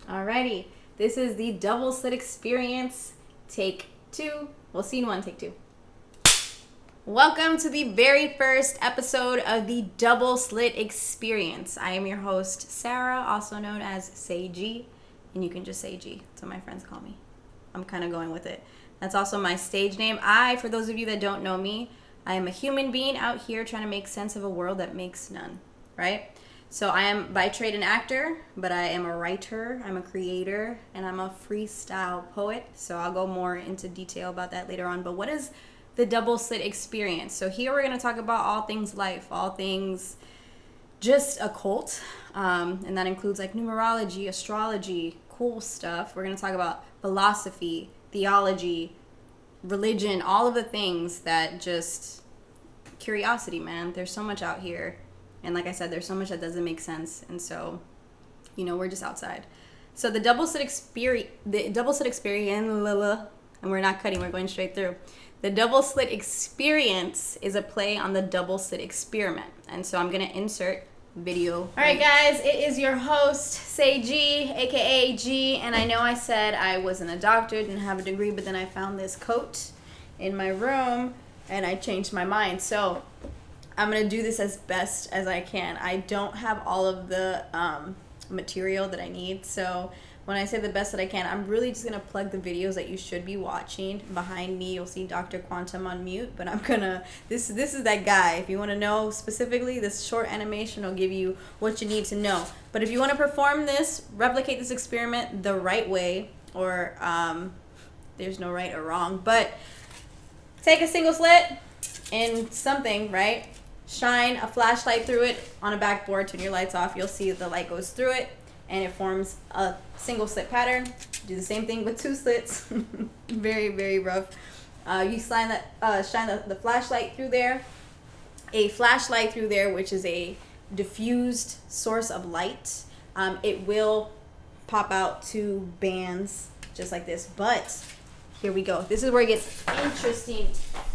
Alrighty, this is the double slit experience, take 2. Well, scene 1, take 2. Welcome to the very first episode of the double slit experience. I am your host, Sarah, also known as Say G, and you can just say G. That's what my friends call me. I'm kind of going with it. That's also my stage name. For those of you that don't know me, I am a human being out here trying to make sense of a world that makes none, right? So I am by trade an actor, but I am a writer, I'm a creator, and I'm a freestyle poet. So I'll go more into detail about that later on. But what is the double slit experience? So here we're going to talk about all things life, all things just occult. And that includes like numerology, astrology, cool stuff. We're going to talk about philosophy, theology, religion, all of the things that just curiosity, man. There's so much out here. And like I said, there's so much that doesn't make sense. And so, we're just outside. So the double slit experience, and we're not cutting, we're going straight through. The double slit experience is a play on the double slit experiment. And so I'm going to insert video. All right, guys, it is your host, Say G, aka G. And I know I said I wasn't a doctor, didn't have a degree, but then I found this coat in my room and I changed my mind. So I'm going to do this as best as I can. I don't have all of the material that I need. So when I say the best that I can, I'm really just going to plug the videos that you should be watching. Behind me, you'll see Dr. Quantum on mute. But I'm going to... This is that guy. If you want to know specifically, this short animation will give you what you need to know. But if you want to perform this, replicate this experiment the right way, or there's no right or wrong, but take a single slit in something, right? Shine a flashlight through it on a backboard. Turn your lights off. You'll see the light goes through it and it forms a single slit pattern. Do the same thing with 2 slits. Very, very rough. You shine the flashlight through there. A flashlight through there, which is a diffused source of light. It will pop out 2 bands just like this. But here we go. This is where it gets interesting.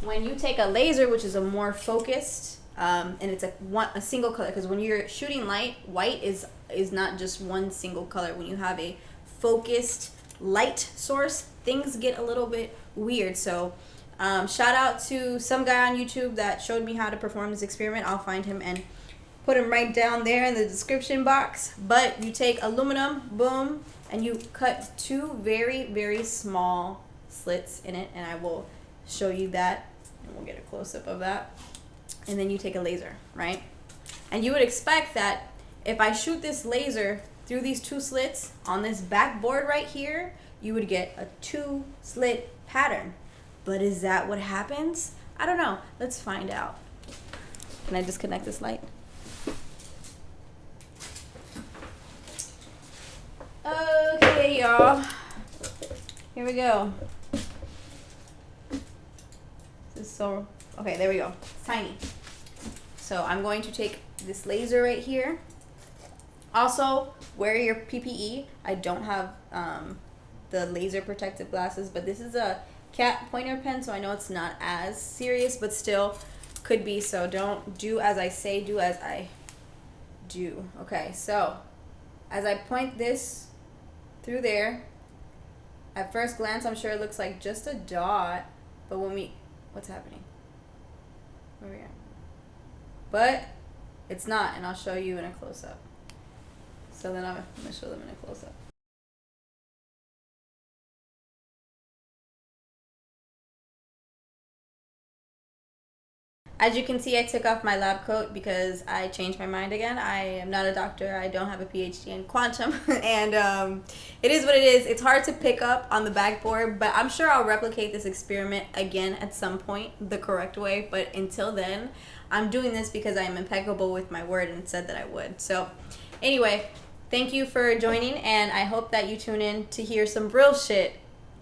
When you take a laser, which is a more focused, and it's a single color, because when you're shooting light, white is not just one single color. When you have a focused light source, things get a little bit weird. So shout out to some guy on YouTube that showed me how to perform this experiment. I'll find him and put him right down there in the description box. But you take aluminum, boom, and you cut 2 very, very small slits in it, and I will show you that, and we'll get a close-up of that. And then you take a laser, right? And you would expect that if I shoot this laser through these 2 slits on this backboard right here, you would get a 2 slit pattern. But is that what happens? I don't know. Let's find out. Can I disconnect this light? Okay, y'all. Here we go. This is so... Okay, there we go. It's tiny. So I'm going to take this laser right here. Also, wear your PPE. I don't have the laser protective glasses, but this is a cat pointer pen, so I know it's not as serious, but still could be. So don't do as I say, do as I do. Okay, so as I point this through there, at first glance, I'm sure it looks like just a dot, but what's happening? Where are we at? But it's not, and I'll show you in a close-up. So then I'm going to show them in a close-up. As you can see, I took off my lab coat because I changed my mind again. I am not a doctor. I don't have a PhD in quantum. And it is what it is. It's hard to pick up on the backboard, but I'm sure I'll replicate this experiment again at some point the correct way. But until then, I'm doing this because I am impeccable with my word and said that I would. So anyway, thank you for joining, and I hope that you tune in to hear some real shit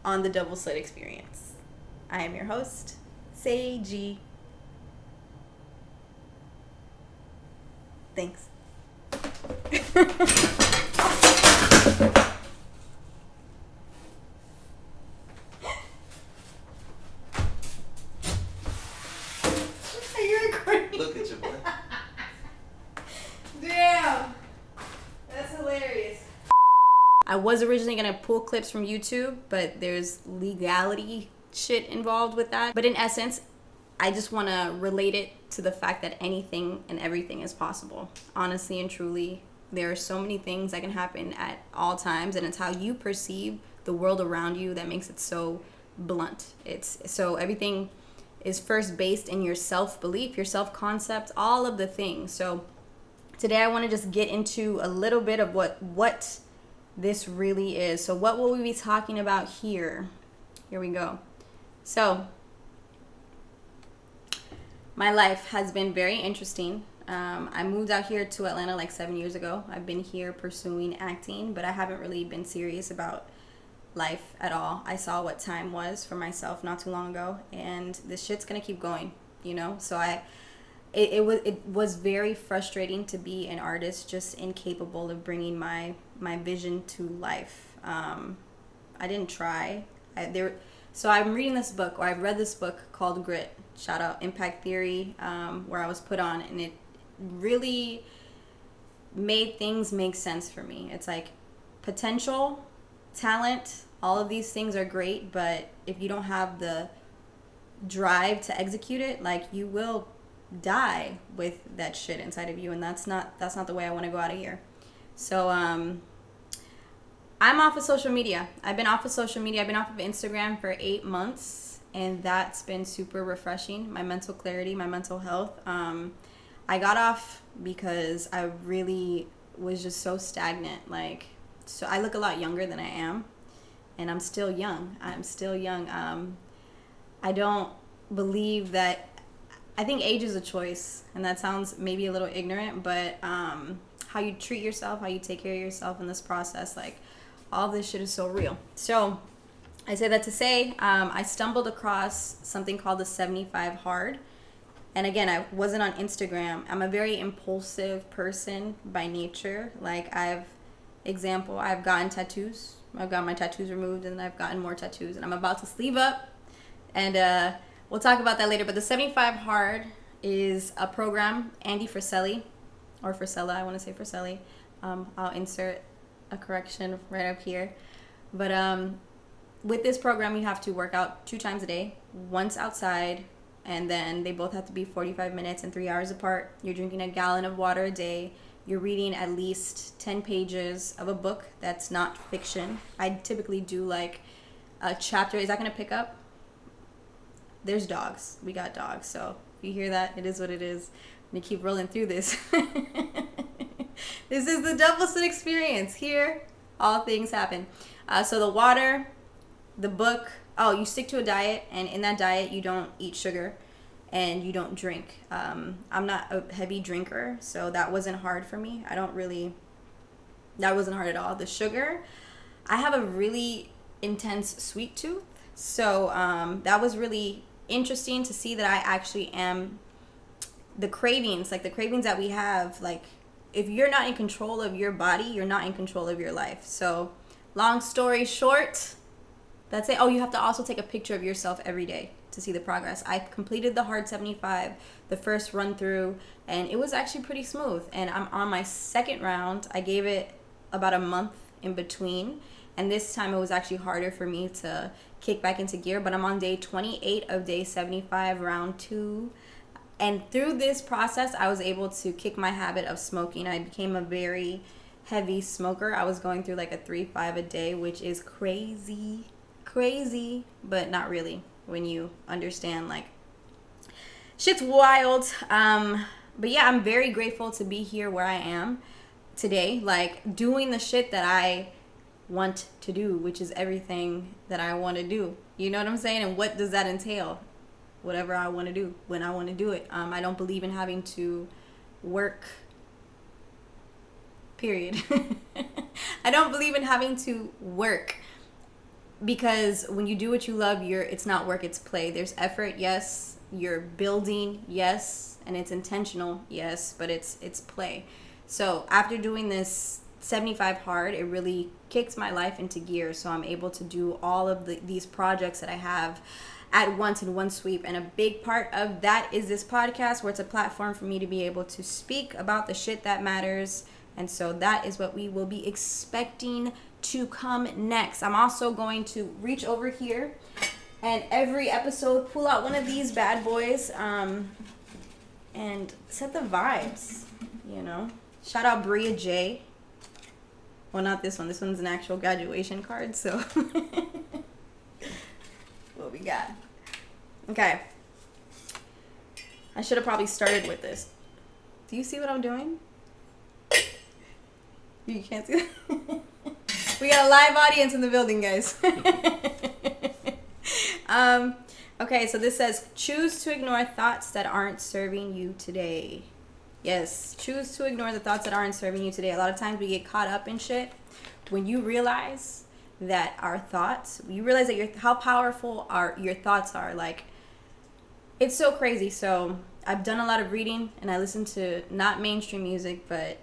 on the double slit experience. I am your host, Say G. Thanks. Are you recording? Look at your boy. Damn. That's hilarious. I was originally going to pull clips from YouTube, but there's legality shit involved with that. But in essence, I just want to relate it to the fact that anything and everything is possible. Honestly and truly, there are so many things that can happen at all times, and it's how you perceive the world around you that makes it so blunt. It's so everything is first based in your self-belief, your self-concept, all of the things. So today I want to just get into a little bit of what this really is. So what will we be talking about here? Here we go. So my life has been very interesting. I moved out here to Atlanta like 7 years ago. I've been here pursuing acting, but I haven't really been serious about life at all. I saw what time was for myself not too long ago, and this shit's gonna keep going, you know? So it was very frustrating to be an artist just incapable of bringing my vision to life. I didn't try. So I'm reading this book, or I've read this book called Grit. Shout out Impact Theory, where I was put on, and it really made things make sense for me. It's like potential, talent, all of these things are great, but if you don't have the drive to execute it, like, you will die with that shit inside of you, and that's not the way I want to go out of here. So I'm off of social media. I've been off of social media. I've been off of Instagram for 8 months, and that's been super refreshing. My mental clarity, my mental health. I got off because I really was just so stagnant. So I look a lot younger than I am, and I'm still young. I don't believe that. I think age is a choice, and that sounds maybe a little ignorant, but how you treat yourself, how you take care of yourself in this process, like, all this shit is so real. So I say that to say, I stumbled across something called the 75 Hard. And again, I wasn't on Instagram. I'm a very impulsive person by nature. Like, I've gotten tattoos. I've got my tattoos removed, and I've gotten more tattoos, and I'm about to sleeve up, and we'll talk about that later. But the 75 Hard is a program. Andy Friselli, or Frisella, I want to say Friselli. I'll insert a correction right up here. But with this program, you have to work out 2 times a day, once outside, and then they both have to be 45 minutes and 3 hours apart. You're drinking a gallon of water a day. You're reading at least 10 pages of a book that's not fiction. I typically do like a chapter. Is that going to pick up? There's dogs. We got dogs. So if you hear that, it is what it is. I'm going to keep rolling through this. This is the double Slit experience. Here, all things happen. So the water, the book. Oh, you stick to a diet, and in that diet, you don't eat sugar, and you don't drink. I'm not a heavy drinker, so that wasn't hard for me. That wasn't hard at all. The sugar, I have a really intense sweet tooth, so that was really interesting to see that I actually am. The cravings that we have, like, if you're not in control of your body, you're not in control of your life. So long story short, that's it. Oh, you have to also take a picture of yourself every day to see the progress. I completed the Hard 75, the first run through, and it was actually pretty smooth. And I'm on my second round. I gave it about a month in between, and this time it was actually harder for me to kick back into gear. But I'm on day 28 of day 75, round 2. And through this process, I was able to kick my habit of smoking. I became a very heavy smoker. I was going through like a 3-5 a day, which is crazy, but not really when you understand, like, shit's wild. But yeah, I'm very grateful to be here where I am today, like, doing the shit that I want to do, which is everything that I want to do. You know what I'm saying? And what does that entail? Whatever I want to do, when I want to do it. I don't believe in having to work, period. I don't believe in having to work, because when you do what you love, it's not work, it's play. There's effort, yes. You're building, yes. And it's intentional, yes. But it's play. So after doing this 75 Hard, it really kicked my life into gear. So I'm able to do all of these projects that I have at once in one sweep. And a big part of that is this podcast, where it's a platform for me to be able to speak about the shit that matters And so that is what we will be expecting to come next. I'm also going to reach over here and every episode pull out one of these bad boys and set the vibes, you know. Shout out Bria J. Well, not this one. This one's an actual graduation card, so what we got? Okay. I should have probably started with this. Do you see what I'm doing? You can't see that? We got a live audience in the building, guys. Okay, so this says, choose to ignore thoughts that aren't serving you today. Yes, choose to ignore the thoughts that aren't serving you today. A lot of times we get caught up in shit. When you realize that our thoughts, you realize that how powerful your thoughts are. Like, it's so crazy. So I've done a lot of reading and I listen to not mainstream music, but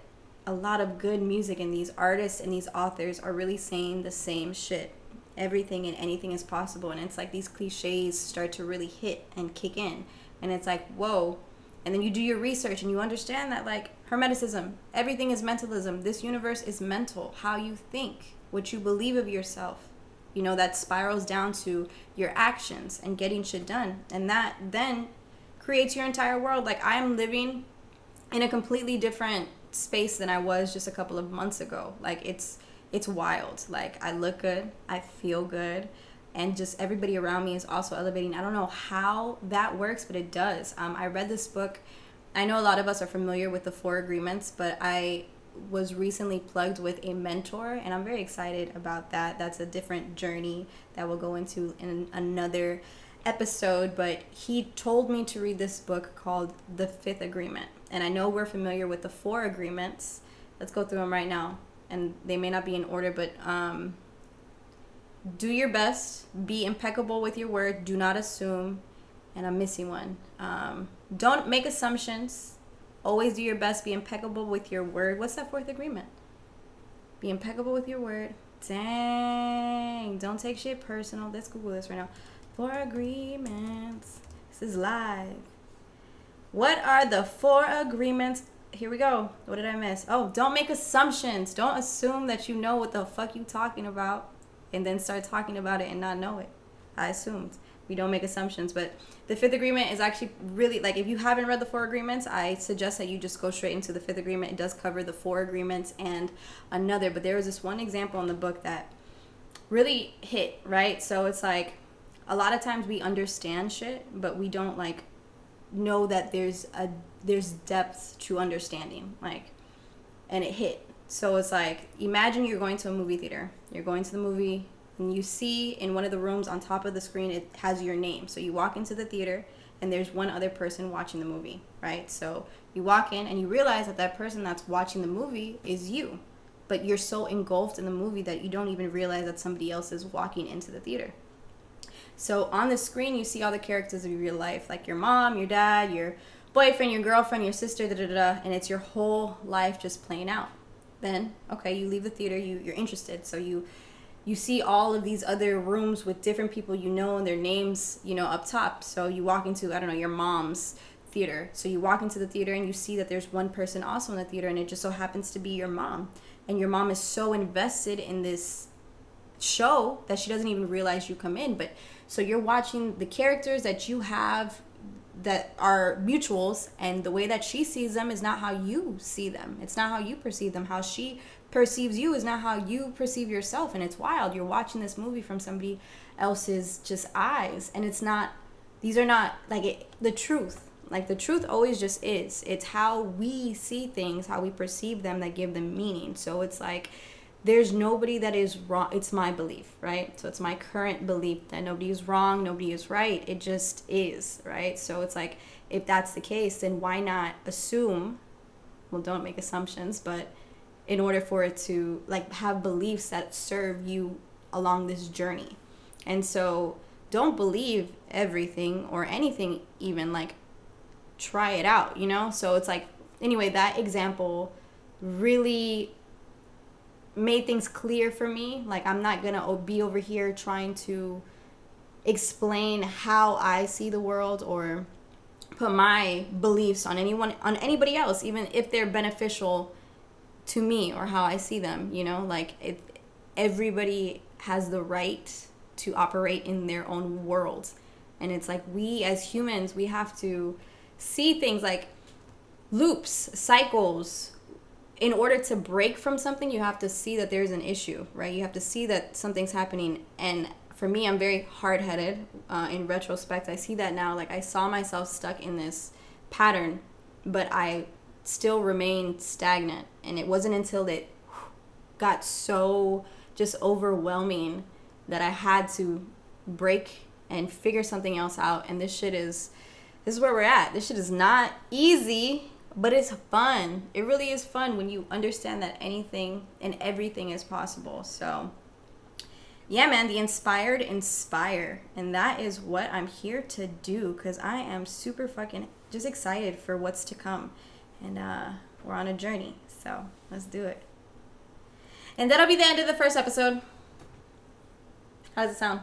a lot of good music, and these artists and these authors are really saying the same shit. Everything and anything is possible. And it's like these cliches start to really hit and kick in. And it's like, whoa. And then you do your research and you understand that, like, Hermeticism, everything is mentalism. This universe is mental. How you think, what you believe of yourself, you know, that spirals down to your actions and getting shit done. And that then creates your entire world. Like, I am living in a completely different space than I was just a couple of months ago. Like, it's wild. Like, I look good, I feel good, and just everybody around me is also elevating. I don't know how that works, but it does. I read this book. I know a lot of us are familiar with the 4 agreements, but I was recently plugged with a mentor, and I'm very excited about that. That's a different journey that we'll go into in another episode, but he told me to read this book called The 5th Agreement. And I know we're familiar with the 4 agreements. Let's go through them right now. And they may not be in order, but do your best, be impeccable with your word, do not assume, and I'm missing one. Don't make assumptions, always do your best, be impeccable with your word. What's that 4th agreement? Be impeccable with your word. Dang, don't take shit personal. Let's Google this right now. 4 agreements. This is live. What are the 4 agreements? Here we go. What did I miss? Oh, don't make assumptions. Don't assume that you know what the fuck you talking about and then start talking about it and not know it. I assumed. We don't make assumptions. But the 5th agreement is actually really, like, if you haven't read the 4 agreements, I suggest that you just go straight into the 5th agreement. It does cover the 4 agreements and another. But there was this one example in the book that really hit, right? So it's like, a lot of times we understand shit, but we don't, like, know that there's depth to understanding, like, and it hit. So it's like, imagine you're going to a movie theater. You're going to the movie and you see in one of the rooms on top of the screen, it has your name. So you walk into the theater and there's one other person watching the movie, right? So you walk in and you realize that that person that's watching the movie is you, but you're so engulfed in the movie that you don't even realize that somebody else is walking into the theater. So on the screen, you see all the characters of your life, like your mom, your dad, your boyfriend, your girlfriend, your sister, and it's your whole life just playing out. Then, okay, you leave the theater, you're interested, so you see all of these other rooms with different people you know and their names, you know, up top. So you walk into, I don't know, your mom's theater. So you walk into the theater and you see that there's one person also in the theater, and it just so happens to be your mom. And your mom is so invested in this show that she doesn't even realize you come in. But so you're watching the characters that you have that are mutuals, and the way that she sees them is not how you see them. It's not how you perceive them. How she perceives you is not how you perceive yourself. And it's wild. You're watching this movie from somebody else's just eyes, and it's not, these are not like the truth. Like, the truth always just is. It's how we see things, how we perceive them, that give them meaning. So it's like, there's nobody that is wrong. It's my belief, right? So it's my current belief that nobody is wrong, nobody is right. It just is, right? So it's like, if that's the case, then why not assume? Well, don't make assumptions, but in order for it to, like, have beliefs that serve you along this journey. And so don't believe everything or anything, even, like, try it out, you know? So it's like, anyway, that example really made things clear for me. Like, I'm not gonna be over here trying to explain how I see the world or put my beliefs on anybody else, even if they're beneficial to me or how I see them, you know, like everybody has the right to operate in their own world. And it's like we as humans, we have to see things like loops, cycles. In order to break from something, you have to see that there's an issue, right? You have to see that something's happening. And for me, I'm very hard-headed. In retrospect, I see that now. Like, I saw myself stuck in this pattern, but I still remained stagnant. And it wasn't until it got so just overwhelming that I had to break and figure something else out. And this is where we're at. This shit is not easy, but it's fun. It really is fun when you understand that anything and everything is possible. So yeah, man, the inspired inspire. And that is what I'm here to do, because I am super fucking just excited for what's to come. And we're on a journey. So let's do it. And that'll be the end of the first episode. How does it sound?